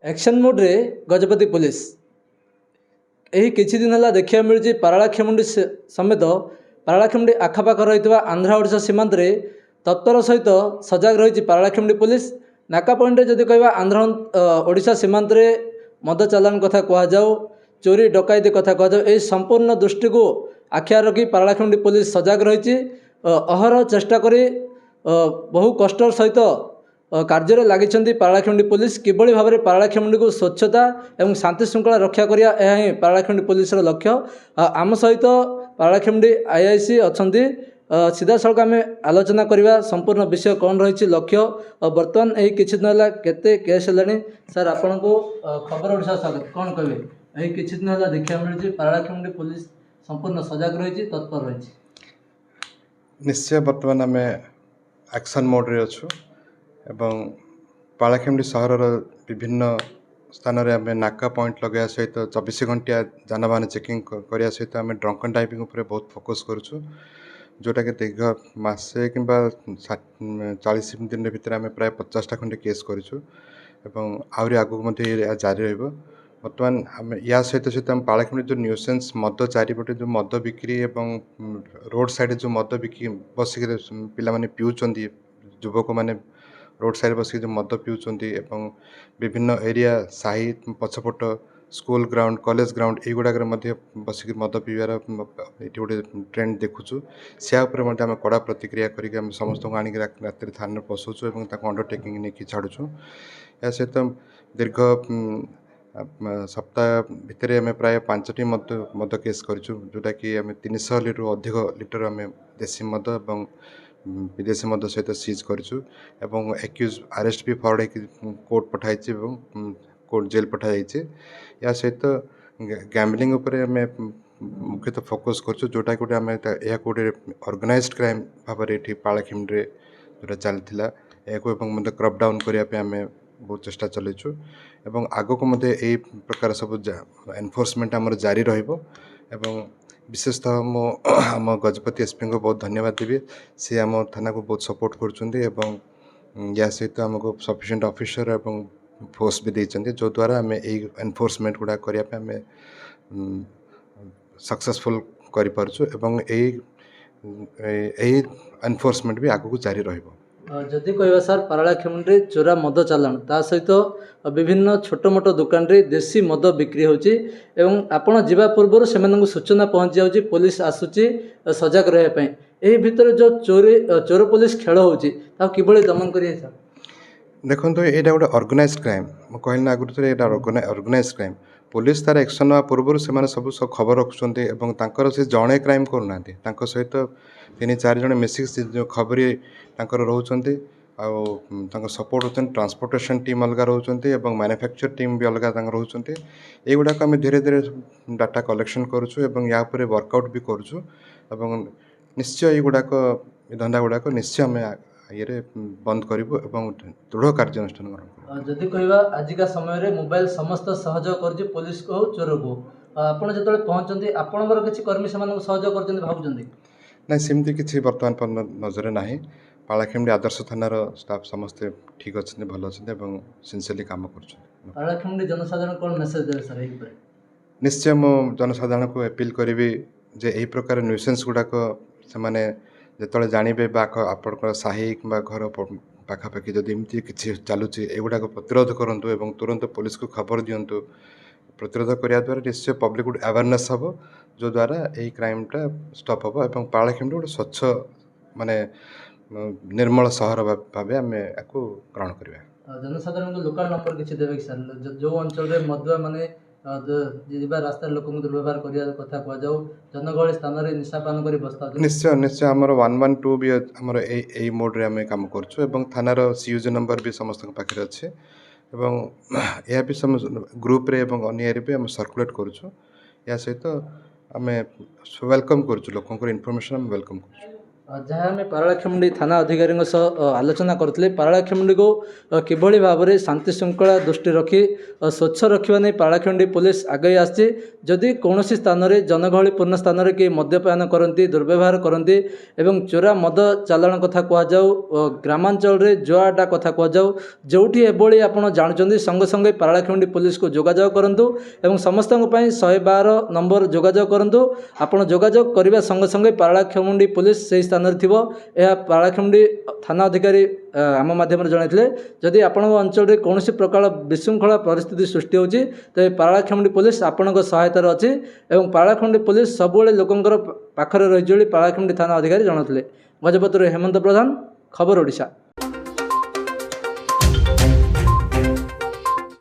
Action मोड्रे Gajapati police यही किछि दिन है देखा मिलूँ पारलाखेमुंडी समेत पारलाखेमुंडी आखपाख रही आंध्र ओडिशा सीमांत रे तत्पर सहित सजग रही पारलाखेमुंडी पुलिस नाका पॉइंट जदि कह आंध्र ओडिशा सीमांत रे मद चालान कथा कहुँ चोरी डकैती कथा कहुँ यह संपूर्ण दृष्टि को आखिया रखी पारलाखेमुंडी पुलिस सजग रही अहर चेष्टा करी बहु कष्ट सहित कार्य लगी पारलाखेमुंडी पुलिस किभली भाव में पारलाखेमुंडी को स्वच्छता एवं शांति श्रृंखला रक्षा करिया यह ही पारलाखेमुंडी पुलिस लक्ष्य। आम सहित पारलाखेमुंडी आईआईसी अच्छा सीधा सड़क आम आलोचना करवा संपूर्ण विषय कौन रही लक्ष्य बर्तमान यही किसी दिन है केते केस है सर आपण को खबर ओडिशा स्वागत कौन कहे यही किसी दिन है देखा मिलूँ पारलाखेमुंडी पुलिस संपूर्ण सजग रही तत्पर रही निश्चय बर्तमान आम एक्शन मोड्रे अच्छु एवं पारलाखेमुंडी सहर विभिन्न स्थान में आम नाका पॉइंट लगे सहित 24 घंटिया जानवाहन चेकिंग करने सहित आम ड्रंक एंड ड्राइविंग उपर बहुत फोकस करुँ जोटा कि दीर्घ मसे कि 40 दिन भितर आम प्राय 50टा खंडे केस करूँ आहरी आगक जारी रही बर्तमान आम या सहित सहित आम पारलाखेमुंडी जो न्यूसेंस मद चारिपटे जो मद बिक्री एवं रोड साइड जो मद बिक्री बसिक पिला पीउछंती युवक मैंने रोड साइड बसिक जो मद पीउछंती एवं विभिन्न एरिया साही पछपट स्कूल ग्राउंड कॉलेज ग्राउंड युगुड़ाक बसिक मद पीबार ये गोटे ट्रेंड देखुचु से आम कड़ा प्रतिक्रिया करके समस्त आनिक राति थाना पशाऊँ और अंडरटेकिंग नहीं छाड़ुँ या सहित दीर्घ सप्ताह भितर आम प्राय 5टी मद केस करूँ जोटा कि आम 300 लीटर अधिक लीटर आम देसी मद और विदेशी मद सहित सीज करूँ एक्यूज अरेस्ट भी फरवर्ड कोर्ट पठाई कोर्ट जेल पठाई या सहित गैम्बलिंग उपर आम मुख्यतः फोकस करूँ जोटा गोटे आम यह गोटे ऑर्गेनाइज्ड क्राइम भाव में ये पारलाखेमुंडी जोटा चलता या क्रप डाउन करने आम बहुत चेष्टा चलुँ एवं आगक यही प्रकार सब एनफोर्समेंट आमर जारी रहिबो एवं विशेषतः मो आम गजपति एसपी को बहुत धन्यवाद देवी सी आम थाना को बहुत सपोर्ट कर या सहित आमको सफिशिएंट ऑफिसर एवं फोर्स भी देते जो द्वारा आम यही एनफोर्समेंट गुड़ा करने सक्सेसफुल करें एनफोर्समेंट भी आगक जारी रहिबो। जदि कह सर पारलाखेमुंडी चोरा मद चालान ता सहित विभिन्न छोट मोट दुकान रे देसी मद बिक्री होची एवं आपण जीवा पूर्व से सूचना पहुँच जाऊँगी पुलिस आसूची सजग रहा यही भितर जो चोर पुलिस खेल होची किभली दमन करिए सर देखो यहाँ गोटे ऑर्गेनाइज्ड क्राइम कहना आगुरी ऑर्गेनाइज्ड क्राइम पुलिस तार एक्शन ना पूर्व से सब खबर रखुच्च से जड़े क्राइम करना सहित 3-4 जन मिसिक जो खबरी रोच सपोर्ट होती ट्रांसपोर्टेशन टीम अलग रोच मैन्युफैक्चर टीम भी अलग रोच युवाक आम धीरे धीरे डाटा कलेक्शन करुँ या वर्कआउट भी करुँ निश्चय युवाक धंदा गुड़ाक निश्चय आम ये बंद करूँ दृढ़ कार्यानुष्ठान ग्रहण जदि कह आजिका समय मोबाइल समस्त सहयोग कर पुलिस को चोर को आपड़ जो पहुँचते आपंकर किसी कर्मी से सहयोग कर भावुं ना सेमती किसी बर्तमान नजर ना पारलाखेमुंडी आदर्श थानार स्टाफ समस्ते ठीक अच्छे भल अच्छे सिनसियरली काम कर जनसाधारण कौन मेसेज देवे सर निश्चय मो जनसाधारण को अपील करी जे यही प्रकार न्यूसेंस गुड़ाक से जो जानवे आपण साही कि घर पाखापाखि जदि एमती किसी चलुची एगुड़ाक प्रतिरोध करूँ और तुरंत पुलिस को खबर दिंतु प्रतिरोध करने द्वारा निश्चय पब्लिक गोटे अवेयरनेस हम जो द्वारा यही क्राइमटा स्टप हम और पारलाखेमुंडी गोटे स्वच्छ माने निर्मल सहर भाव आम या ग्रहण करवा जनसाधारण को लोकल नंबर किसी देवे सर जो अंचल में मदुआ माने रास्ता लोक दुर्व्यवहार करने कथा कहु जनगहली स्थान में निशापान कर बस्ता निश्चय निश्चय आमर 112 भी आमर यही मोड्रे आम कम करूँ थानार सीयूज नंबर भी समस्त पाखे अच्छे यह भी ग्रुप्रे अन्य भी आम सर्कुलेट करुँ या सहित आम वेलकम करुँ लोक इनफॉरमेशन आम वेलकम करुँ। जहाँ आम पारलाखेमुंडी थाना अधिकारी आलोचना करते पारलाखेमुंडी को किभली भाव में शांति श्रृंखला दृष्टि रखी स्वच्छ रखा नहीं पारलाखेमुंडी पुलिस आगे आसी जदि कौन स्थान में जनगहलीपूर्ण स्थान में कि मद्यपान करती दुर्व्यवहार करती एवं चोरा मद चालाण कथा कहु ग्रामांचल में जुआटा कथा कहु जोटी एभली आप जानते संगे संगे पारलाखेमुंडी पुलिस को जोगाजोग करूँ एवं समस्त 112 नंबर जोगाजोग करूँ आपड़ जोगाजोग करने संगे संगे पारलाखेमुंडी पुलिस से स्थान में थो यह पारलाखेमुंडी थाना अधिकारी आम माध्यम जनते जदि आपण अंचल में कौन प्रकार विशृंखला परिस्थिति सृष्टि होती तो पारलाखेमुंडी पुलिस आपण सहायतार अच्छी और पारलाखेमुंडी पुलिस सबुले लोकंर पाखरे रही पारलाखेमुंडी थाना अधिकारी जनते गजपति हेमंत प्रधान खबर ओडिशा।